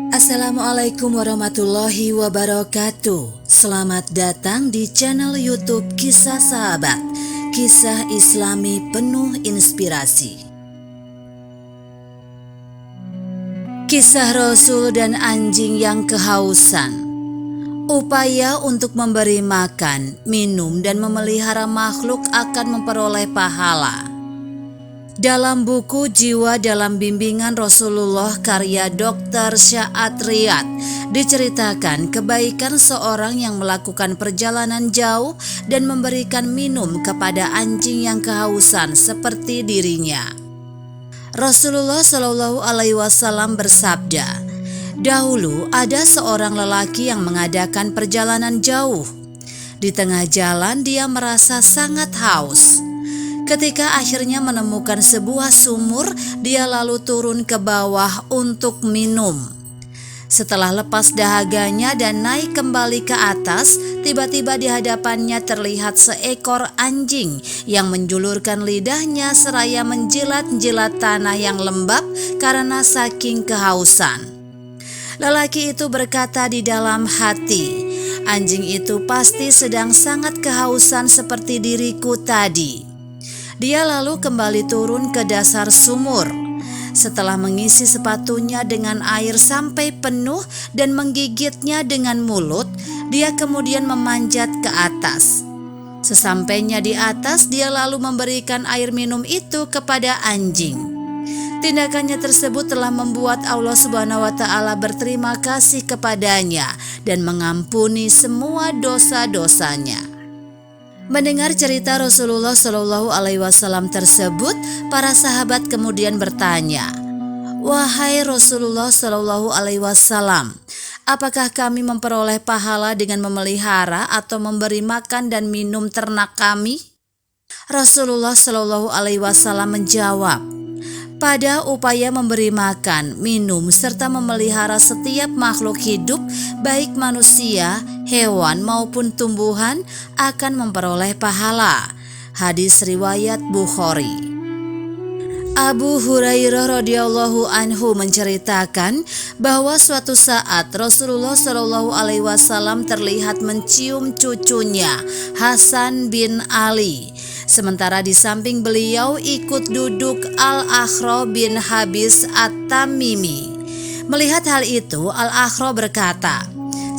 Assalamualaikum warahmatullahi wabarakatuh. Selamat datang di channel YouTube Kisah Sahabat, kisah Islami penuh inspirasi. Kisah Rasul dan anjing yang kehausan. Upaya untuk memberi makan, minum, dan memelihara makhluk akan memperoleh pahala. Dalam buku Jiwa dalam Bimbingan Rasulullah karya Dr. Sya'ad Riyad diceritakan kebaikan seorang yang melakukan perjalanan jauh dan memberikan minum kepada anjing yang kehausan seperti dirinya. Rasulullah Shallallahu Alaihi Wasallam bersabda, "Dahulu ada seorang lelaki yang mengadakan perjalanan jauh. Di tengah jalan dia merasa sangat haus. Ketika akhirnya menemukan sebuah sumur, dia lalu turun ke bawah untuk minum. Setelah lepas dahaganya dan naik kembali ke atas, tiba-tiba di hadapannya terlihat seekor anjing yang menjulurkan lidahnya seraya menjilat-jilat tanah yang lembab karena saking kehausan. Lelaki itu berkata di dalam hati, anjing itu pasti sedang sangat kehausan seperti diriku tadi. Dia lalu kembali turun ke dasar sumur. Setelah mengisi sepatunya dengan air sampai penuh dan menggigitnya dengan mulut, dia kemudian memanjat ke atas. Sesampainya di atas, dia lalu memberikan air minum itu kepada anjing. Tindakannya tersebut telah membuat Allah Subhanahu wa Ta'ala berterima kasih kepadanya dan mengampuni semua dosa-dosanya. Mendengar cerita Rasulullah Shallallahu Alaihi Wasallam tersebut, para sahabat kemudian bertanya, "Wahai Rasulullah Shallallahu Alaihi Wasallam, apakah kami memperoleh pahala dengan memelihara atau memberi makan dan minum ternak kami?" Rasulullah Shallallahu Alaihi Wasallam menjawab, "Pada upaya memberi makan, minum, serta memelihara setiap makhluk hidup, baik manusia, hewan maupun tumbuhan, akan memperoleh pahala." Hadis riwayat Bukhari. Abu Hurairah radhiyallahu anhu menceritakan bahwa suatu saat Rasulullah Shallallahu Alaihi Wasallam terlihat mencium cucunya Hasan bin Ali. Sementara di samping beliau ikut duduk Al-Akhra bin Habis At-Tamimi. Melihat hal itu, Al-Akhra berkata,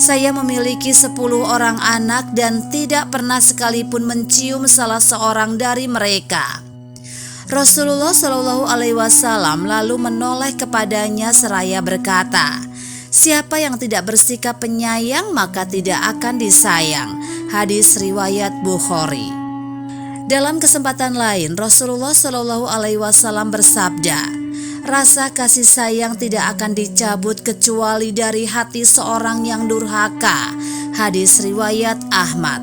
"Saya memiliki 10 orang anak dan tidak pernah sekalipun mencium salah seorang dari mereka." Rasulullah Shallallahu Alaihi Wasallam lalu menoleh kepadanya seraya berkata, "Siapa yang tidak bersikap penyayang maka tidak akan disayang." Hadis riwayat Bukhari. Dalam kesempatan lain, Rasulullah Shallallahu Alaihi Wasallam bersabda, "Rasa kasih sayang tidak akan dicabut kecuali dari hati seorang yang durhaka." Hadis riwayat Ahmad.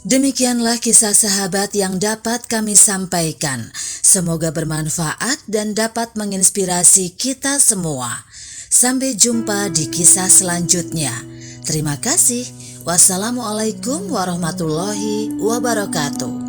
Demikianlah kisah sahabat yang dapat kami sampaikan. Semoga bermanfaat dan dapat menginspirasi kita semua. Sampai jumpa di kisah selanjutnya. Terima kasih. Wassalamualaikum warahmatullahi wabarakatuh.